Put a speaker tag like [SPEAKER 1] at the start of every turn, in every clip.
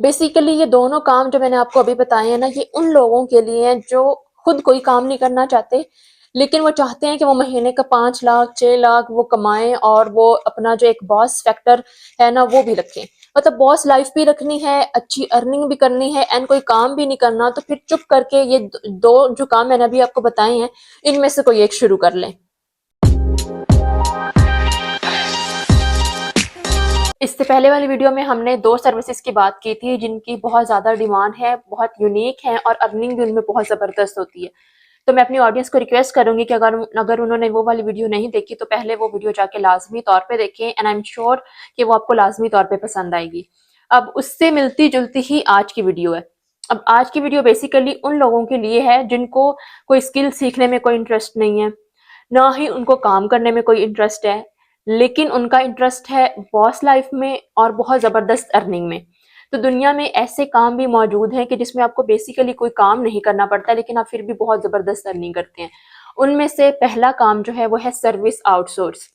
[SPEAKER 1] Basically ये दोनों काम जो मैंने आपको अभी बताए हैं ना, ये उन लोगों के लिए हैं जो खुद कोई काम नहीं करना चाहते, लेकिन वो चाहते हैं कि वो महीने का 5 लाख 6 लाख वो कमाएं और वो अपना जो एक बॉस फैक्टर है ना वो भी रखें। मतलब बॉस लाइफ भी रखनी है, अच्छी अर्निंग भी करनी है एंड कोई काम भी नहीं करना, तो फिर चुप करके ये दो जो काम मैंने अभी आपको बताए हैं इनमें से कोई एक शुरू कर लें। इससे पहले वाली वीडियो में हमने 2 सर्विसेज की बात की थी जिनकी बहुत ज़्यादा डिमांड है, बहुत यूनिक है और अर्निंग भी उनमें बहुत ज़बरदस्त होती है। तो मैं अपनी ऑडियंस को रिक्वेस्ट करूंगी कि अगर अगर उन्होंने वो वाली वीडियो नहीं देखी तो पहले वो वीडियो जाके लाजमी तौर पे देखें एंड आई एम श्योर कि वो आपको लाजमी तौर पे पसंद आएगी। अब उससे मिलती जुलती ही आज की वीडियो है। अब आज की वीडियो बेसिकली उन लोगों के लिए है जिनको कोई स्किल सीखने में कोई इंटरेस्ट नहीं है, ना ही उनको काम करने में कोई इंटरेस्ट है, लेकिन उनका इंटरेस्ट है बॉस लाइफ में और बहुत ज़बरदस्त अर्निंग में। तो दुनिया में ऐसे काम भी मौजूद हैं कि जिसमें आपको बेसिकली कोई काम नहीं करना पड़ता, लेकिन आप फिर भी बहुत ज़बरदस्त अर्निंग करते हैं। उनमें से पहला काम जो है वो है सर्विस आउटसोर्स।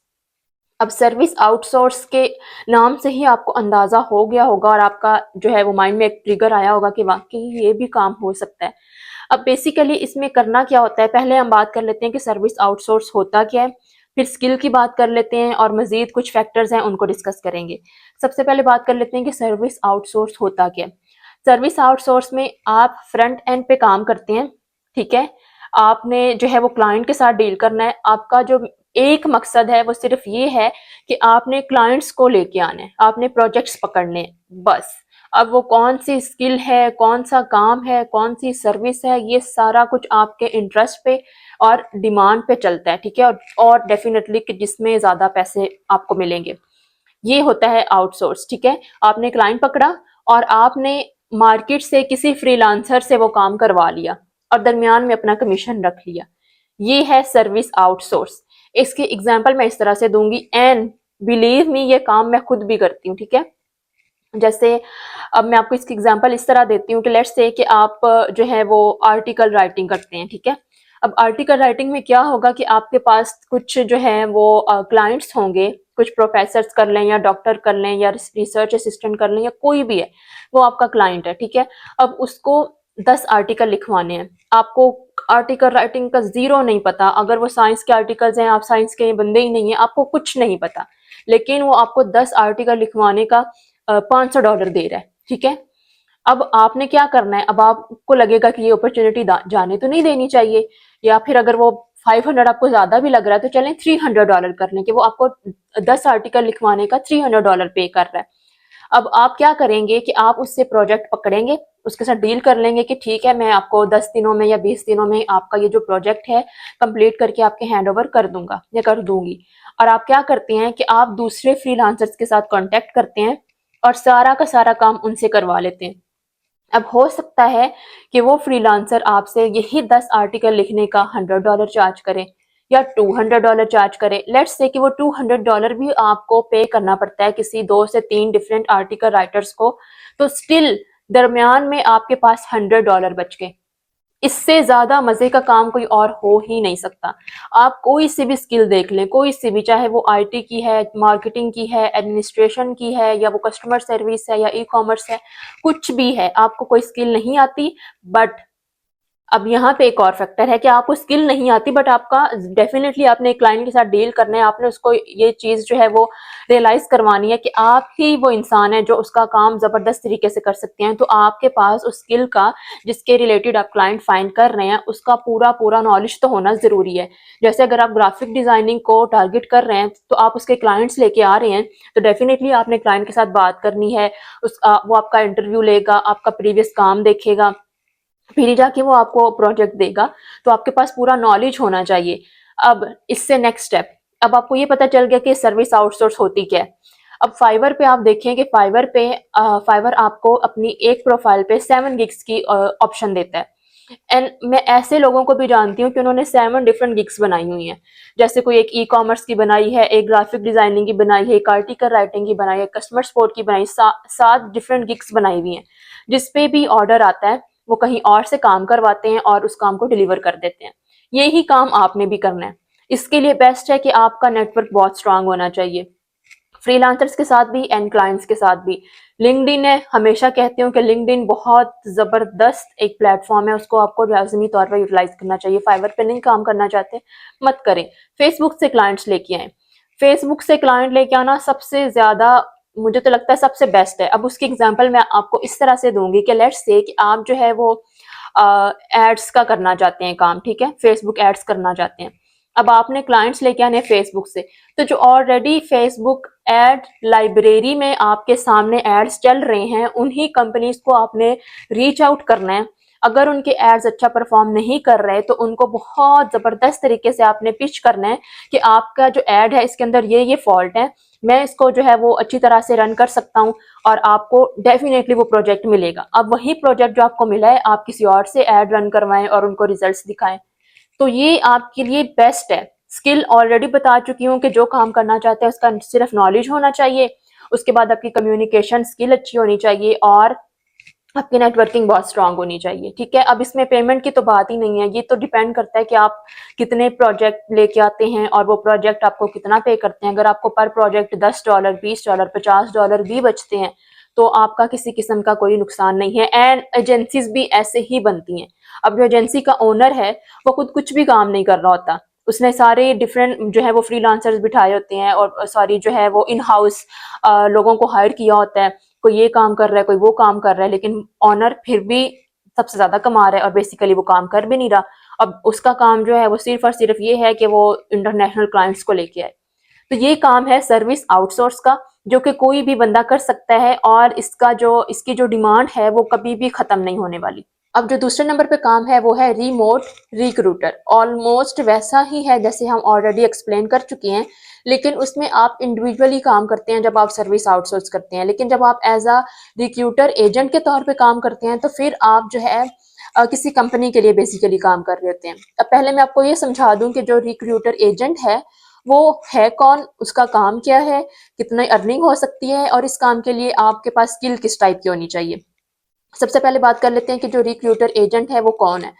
[SPEAKER 1] अब सर्विस आउटसोर्स के नाम से ही आपको अंदाज़ा हो गया होगा और आपका जो है वो माइंड में एक ट्रिगर आया होगा कि वाकई ये भी काम हो सकता है। अब बेसिकली इसमें करना क्या होता है, पहले हम बात कर लेते हैं कि सर्विस आउटसोर्स होता क्या है, फिर स्किल की बात कर लेते हैं और मजीद कुछ फैक्टर्स हैं उनको डिस्कस करेंगे। सबसे पहले बात कर लेते हैं कि सर्विस आउटसोर्स होता क्या है। सर्विस आउटसोर्स में आप फ्रंट एंड पे काम करते हैं, ठीक है। आपने जो है वो क्लाइंट के साथ डील करना है। आपका जो एक मकसद है वो सिर्फ ये है कि आपने क्लाइंट्स को लेके आना है, आपने प्रोजेक्ट्स पकड़ने हैं, बस। अब वो कौन सी स्किल है, कौन सा काम है, कौन सी सर्विस है, ये सारा कुछ आपके इंटरेस्ट पे और डिमांड पे चलता है, ठीक है। और डेफिनेटली कि जिसमें ज़्यादा पैसे आपको मिलेंगे, ये होता है आउटसोर्स, ठीक है। आपने क्लाइंट पकड़ा और आपने मार्केट से किसी फ्रीलांसर से वो काम करवा लिया और दरमियान में अपना कमीशन रख लिया, ये है सर्विस आउटसोर्स। इसकी एग्जांपल मैं इस तरह से दूंगी एंड बिलीव मी ये काम मैं खुद भी करती हूँ, ठीक है। जैसे अब मैं आपको इसकी एग्जांपल इस तरह देती हूँ कि लेट्स से कि आप जो है वो आर्टिकल राइटिंग करते हैं, ठीक है। अब आर्टिकल राइटिंग में क्या होगा कि आपके पास कुछ जो है वो क्लाइंट्स होंगे, कुछ प्रोफेसर्स कर लें या डॉक्टर कर लें या रिसर्च असिस्टेंट कर लें या कोई भी है, वो आपका क्लाइंट है, ठीक है। अब उसको 10 आर्टिकल लिखवाने हैं। आपको आर्टिकल राइटिंग का जीरो नहीं पता, अगर वो साइंस के आर्टिकल्स हैं, आप साइंस के बंदे ही नहीं है, आपको कुछ नहीं पता, लेकिन वो आपको 10 आर्टिकल लिखवाने का $500 दे रहा है, ठीक है। अब आपने क्या करना है, अब आपको लगेगा कि ये अपॉर्चुनिटी जाने तो नहीं देनी चाहिए, या फिर अगर वो 500 आपको ज्यादा भी लग रहा है तो चलें $300 कर लें कि वो आपको 10 आर्टिकल लिखवाने का $300 पे कर रहा है। अब आप क्या करेंगे कि आप उससे प्रोजेक्ट पकड़ेंगे, उसके साथ डील कर लेंगे कि ठीक है मैं आपको 10 दिनों में या 20 दिनों में आपका ये जो प्रोजेक्ट है कंप्लीट करके आपके हैंड ओवर कर दूंगा या कर दूंगी। और आप क्या करते हैं कि आप दूसरे फ्रीलांसर्स के साथ कांटेक्ट करते हैं और सारा का सारा काम उनसे करवा लेते हैं। अब हो सकता है कि वो फ्रीलांसर आपसे यही 10 आर्टिकल लिखने का $100 चार्ज करे या $200 चार्ज करे। लेट्स से कि वो $200 भी आपको पे करना पड़ता है किसी 2 से 3 डिफरेंट आर्टिकल राइटर्स को, तो स्टिल दरमियान में आपके पास $100 बच गए। इससे ज्यादा मजे का काम कोई और हो ही नहीं सकता। आप कोई सी भी स्किल देख लें, कोई सी भी, चाहे वो आईटी की है, मार्केटिंग की है, एडमिनिस्ट्रेशन की है, या वो कस्टमर सर्विस है या ई कॉमर्स है, कुछ भी है, आपको कोई स्किल नहीं आती, बट अब यहाँ पे एक और फैक्टर है कि आपको स्किल नहीं आती बट आपका डेफिनेटली आपने क्लाइंट के साथ डील करना है, आपने उसको ये चीज जो है वो रियलाइज करवानी है कि आप ही वो इंसान है जो उसका काम जबरदस्त तरीके से कर सकते हैं। तो आपके पास उस स्किल का, जिसके रिलेटेड आप क्लाइंट फाइंड कर रहे हैं, उसका पूरा पूरा नॉलेज तो होना जरूरी है। जैसे अगर आप ग्राफिक डिजाइनिंग को टारगेट कर रहे हैं तो आप उसके क्लाइंट्स लेके आ रहे हैं, तो डेफिनेटली आपने क्लाइंट के साथ बात करनी है, वो आपका इंटरव्यू लेगा, आपका प्रीवियस काम देखेगा, फिर जाके वो आपको प्रोजेक्ट देगा। तो आपके पास पूरा नॉलेज होना चाहिए। अब इससे नेक्स्ट स्टेप, अब आपको ये पता चल गया कि सर्विस आउटसोर्स होती क्या है। अब फाइवर पे आप देखें कि फाइवर आपको अपनी एक प्रोफाइल पे 7 गिग्स की ऑप्शन देता है। एंड मैं ऐसे लोगों को भी जानती हूँ कि उन्होंने 7 डिफरेंट गिग्स बनाई हुई हैं। जैसे कोई एक ई कॉमर्स की बनाई है, एक ग्राफिक डिजाइनिंग की बनाई है, एक आर्टिकल राइटिंग की बनाई है, कस्टमर सपोर्ट की बनाई, 7 डिफरेंट गिग्स बनाई हुई हैं। जिसपे भी ऑर्डर आता है वो कहीं और से काम करवाते हैं और उस काम को डिलीवर कर देते हैं। यही काम आपने भी करना है। इसके लिए बेस्ट है कि आपका नेटवर्क बहुत स्ट्रांग होना चाहिए। फ्रीलांसर्स के साथ भी एंड क्लाइंट्स के साथ भी। लिंक्डइन है, हमेशा कहती हूँ कि लिंक्डइन बहुत ज़बरदस्त एक प्लेटफॉर्म है, उसको आपको लाजमी तौर पर यूटिलाइज करना चाहिए। फाइवर पे नहीं काम करना चाहते, मत करें। फेसबुक से क्लाइंट्स लेके आए, फेसबुक से क्लाइंट लेके आना सबसे ज़्यादा मुझे तो लगता है सबसे बेस्ट है। अब उसकी एग्जांपल मैं आपको इस तरह से दूंगी कि लेट्स से कि आप जो है वो एड्स का करना चाहते हैं काम, ठीक है, फेसबुक एड्स करना चाहते हैं। अब आपने क्लाइंट्स लेके आने फेसबुक से, तो जो ऑलरेडी फेसबुक एड लाइब्रेरी में आपके सामने एड्स चल रहे हैं, उन्हीं कंपनीज को आपने रीच आउट करना है। अगर उनके एड्स अच्छा परफॉर्म नहीं कर रहे तो उनको बहुत ज़बरदस्त तरीके से आपने पिच करना है कि आपका जो एड है इसके अंदर ये फॉल्ट है, मैं इसको जो है वो अच्छी तरह से रन कर सकता हूँ और आपको डेफिनेटली वो प्रोजेक्ट मिलेगा। अब वही प्रोजेक्ट जो आपको मिला है आप किसी और से एड रन करवाएं और उनको रिजल्ट्स दिखाएं, तो ये आपके लिए बेस्ट है। स्किल ऑलरेडी बता चुकी हूँ कि जो काम करना चाहते हैं उसका सिर्फ नॉलेज होना चाहिए, उसके बाद आपकी कम्युनिकेशन स्किल अच्छी होनी चाहिए और आपकी नेटवर्किंग बहुत स्ट्रांग होनी चाहिए, ठीक है। अब इसमें पेमेंट की तो बात ही नहीं है, ये तो डिपेंड करता है कि आप कितने प्रोजेक्ट लेके आते हैं और वो प्रोजेक्ट आपको कितना पे करते हैं। अगर आपको पर प्रोजेक्ट $10, $20, $50 भी बचते हैं तो आपका किसी किस्म का कोई नुकसान नहीं है। एंड एजेंसीज भी ऐसे ही बनती हैं। अब जो एजेंसी का ओनर है वो खुद कुछ भी काम नहीं कर रहा होता, उसने सारे डिफरेंट जो है वो फ्रीलांसर्स बिठाए होते हैं और सारी जो है वो इन हाउस लोगों को हायर किया होता है। कोई ये काम कर रहा है, कोई वो काम कर रहा है, लेकिन ऑनर फिर भी सबसे ज्यादा कमा रहा है और बेसिकली वो काम कर भी नहीं रहा। अब उसका काम जो है वो सिर्फ और सिर्फ ये है कि वो इंटरनेशनल क्लाइंट्स को लेके आए। तो ये काम है सर्विस आउटसोर्स का, जो कि कोई भी बंदा कर सकता है और इसकी जो डिमांड है वो कभी भी खत्म नहीं होने वाली। अब जो दूसरे नंबर पे काम है वो है रिमोट रिक्रूटर। ऑलमोस्ट वैसा ही है जैसे हम ऑलरेडी एक्सप्लेन कर चुके हैं, लेकिन उसमें आप इंडिविजुअली काम करते हैं जब आप सर्विस आउटसोर्स करते हैं, लेकिन जब आप एज अ रिक्रूटर एजेंट के तौर पे काम करते हैं तो फिर आप जो है किसी कंपनी के लिए बेसिकली काम कर रहे होते हैं। अब पहले मैं आपको ये समझा दूं कि जो रिक्रूटर एजेंट है वो है कौन, उसका काम क्या है, कितना अर्निंग हो सकती है और इस काम के लिए आपके पास स्किल किस टाइप की होनी चाहिए। सबसे पहले बात कर लेते हैं कि जो रिक्रूटर एजेंट है वो कौन है।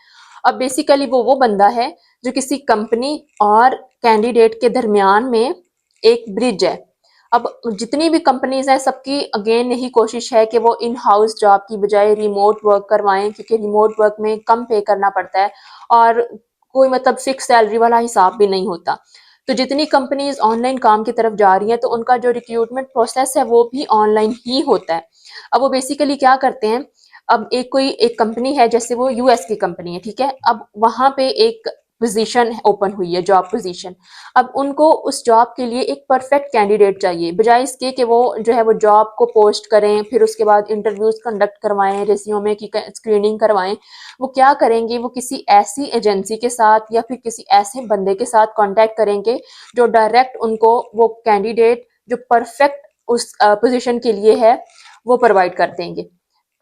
[SPEAKER 1] अब बेसिकली वो बंदा है जो किसी कंपनी और कैंडिडेट के दरमियान में एक ब्रिज है। अब जितनी भी कंपनीज हैं सबकी अगेन यही कोशिश है कि वो इन हाउस जॉब की बजाय रिमोट वर्क करवाएं, क्योंकि रिमोट वर्क में कम पे करना पड़ता है और कोई मतलब फिक्स सैलरी वाला हिसाब भी नहीं होता। तो जितनी कंपनीज ऑनलाइन काम की तरफ जा रही हैं तो उनका जो रिक्रूटमेंट प्रोसेस है वो भी ऑनलाइन ही होता है। अब वो बेसिकली क्या करते हैं, अब एक कंपनी है, जैसे वो यूएस की कंपनी है, ठीक है, अब वहां पे एक पोजीशन ओपन हुई है, जॉब पोजीशन। अब उनको उस जॉब के लिए एक परफेक्ट कैंडिडेट चाहिए, बजाय इसके कि वो जो है वो जॉब को पोस्ट करें फिर उसके बाद इंटरव्यूज कंडक्ट करवाएं, रेज्यूमे की स्क्रीनिंग करवाएं। वो क्या करेंगे, वो किसी ऐसी एजेंसी के साथ या फिर किसी ऐसे बंदे के साथ कांटेक्ट करेंगे जो डायरेक्ट उनको वो कैंडिडेट जो परफेक्ट उस पोजीशन के लिए है वो प्रोवाइड कर देंगे।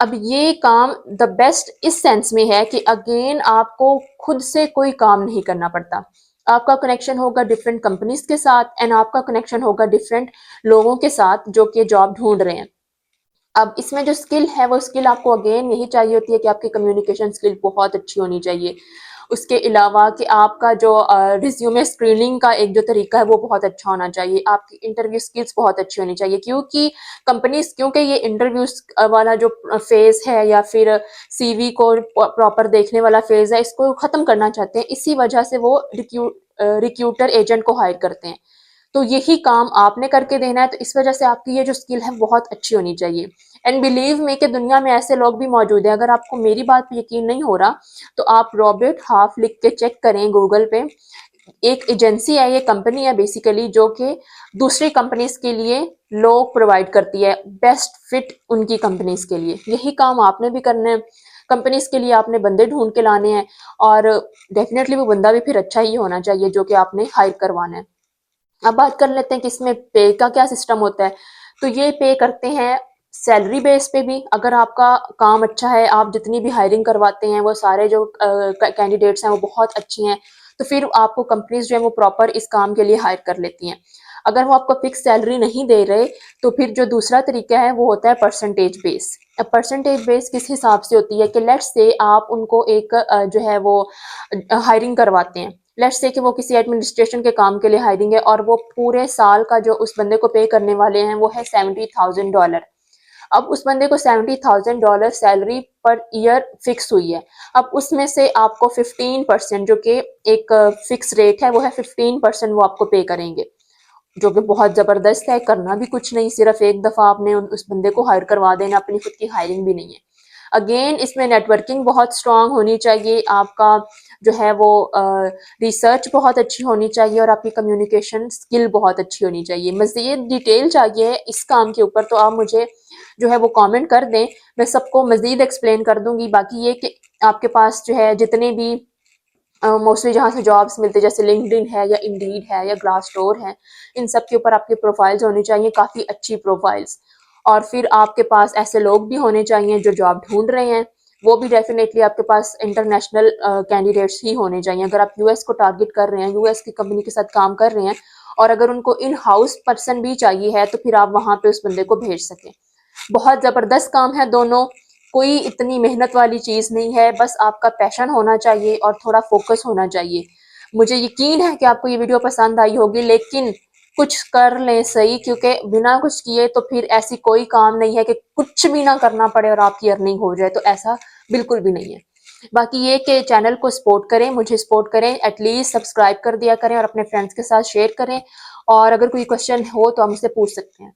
[SPEAKER 1] अब ये काम द बेस्ट इस सेंस में है कि अगेन आपको खुद से कोई काम नहीं करना पड़ता। आपका कनेक्शन होगा डिफरेंट कंपनीज के साथ एंड आपका कनेक्शन होगा डिफरेंट लोगों के साथ जो कि जॉब ढूंढ रहे हैं। अब इसमें जो स्किल है वो स्किल आपको अगेन यही चाहिए होती है कि आपकी कम्युनिकेशन स्किल बहुत अच्छी होनी चाहिए। उसके अलावा कि आपका जो रिज्यूमे स्क्रीनिंग का एक जो तरीका है वो बहुत अच्छा होना चाहिए। आपकी इंटरव्यू स्किल्स बहुत अच्छी होनी चाहिए, क्योंकि ये इंटरव्यू वाला जो फेज है या फिर सीवी को प्रॉपर देखने वाला फेज है, इसको खत्म करना चाहते हैं। इसी वजह से वो रिक्रूटर एजेंट को हायर करते हैं। तो यही काम आपने करके देना है, तो इस वजह से आपकी ये जो स्किल है बहुत अच्छी होनी चाहिए। एंड बिलीव मी कि दुनिया में ऐसे लोग भी मौजूद हैं। अगर आपको मेरी बात पे यकीन नहीं हो रहा तो आप रॉबर्ट हाफ लिख के चेक करें गूगल पे। एक एजेंसी है, ये कंपनी है बेसिकली, जो कि दूसरी कंपनीज के लिए लोग प्रोवाइड करती है, बेस्ट फिट उनकी कंपनीज के लिए। यही काम आपने भी करना है, कंपनीज के लिए आपने बंदे ढूंढ के लाने हैं और डेफिनेटली वो बंदा भी फिर अच्छा ही होना चाहिए जो कि आपने हायर करवाना है। अब बात कर लेते हैं कि इसमें पे का क्या सिस्टम होता है। तो ये पे करते हैं सैलरी बेस पे भी। अगर आपका काम अच्छा है, आप जितनी भी हायरिंग करवाते हैं वो सारे जो कैंडिडेट्स हैं वो बहुत अच्छे हैं, तो फिर आपको कंपनीज जो है वो प्रॉपर इस काम के लिए हायर कर लेती हैं। अगर वो आपको फिक्स सैलरी नहीं दे रहे तो फिर जो दूसरा तरीका है वो होता है परसेंटेज बेस। अब परसेंटेज बेस किस हिसाब से होती है कि लेट्स से आप उनको एक जो है वो हायरिंग करवाते हैं, लेट्स से कि वो किसी एडमिनिस्ट्रेशन के काम के लिए हायरिंग है और वो पूरे साल का जो उस बंदे को पे करने वाले हैं वो है $70,000। अब उस बंदे को $70,000 सैलरी पर ईयर फिक्स हुई है। अब उसमें से आपको 15% जो कि एक फिक्स रेट है वो है 15% वो आपको पे करेंगे, जो कि बहुत ज़बरदस्त है। करना भी कुछ नहीं, सिर्फ एक दफ़ा आपने उस बंदे को हायर करवा देना, अपनी खुद की हायरिंग भी नहीं है। अगेन इसमें नेटवर्किंग बहुत स्ट्रांग होनी चाहिए, आपका जो है वो रिसर्च बहुत अच्छी होनी चाहिए और आपकी कम्युनिकेशन स्किल बहुत अच्छी होनी चाहिए। मज़ीद डिटेल चाहिए इस काम के ऊपर तो आप मुझे जो है वो कमेंट कर दें, मैं सबको मज़ीद एक्सप्लेन कर दूंगी। बाकी ये कि आपके पास जो है जितने भी मोस्टली जहाँ से जॉब्स मिलते हैं जैसे लिंक्डइन है या इंडीड है या ग्लासडोर है, इन सब के ऊपर आपकी प्रोफाइल्स होनी चाहिए, काफ़ी अच्छी प्रोफाइल्स। और फिर आपके पास ऐसे लोग भी होने चाहिए जो जॉब ढूंढ रहे हैं, वो भी डेफिनेटली आपके पास इंटरनेशनल कैंडिडेट्स ही होने चाहिए। अगर आप यूएस को टारगेट कर रहे हैं, यूएस की कंपनी के साथ काम कर रहे हैं और अगर उनको इन हाउस पर्सन भी चाहिए है तो फिर आप वहाँ पे उस बंदे को भेज सकें। बहुत ज़बरदस्त काम है दोनों, कोई इतनी मेहनत वाली चीज़ नहीं है, बस आपका पैशन होना चाहिए और थोड़ा फोकस होना चाहिए। मुझे यकीन है कि आपको ये वीडियो पसंद आई होगी, लेकिन कुछ कर लें सही, क्योंकि बिना कुछ किए तो फिर ऐसी कोई काम नहीं है कि कुछ भी ना करना पड़े और आपकी अर्निंग हो जाए, तो ऐसा बिल्कुल भी नहीं है। बाकी ये कि चैनल को सपोर्ट करें, मुझे सपोर्ट करें, एटलीस्ट सब्सक्राइब कर दिया करें और अपने फ्रेंड्स के साथ शेयर करें। और अगर कोई क्वेश्चन हो तो आप मुझसे पूछ सकते हैं।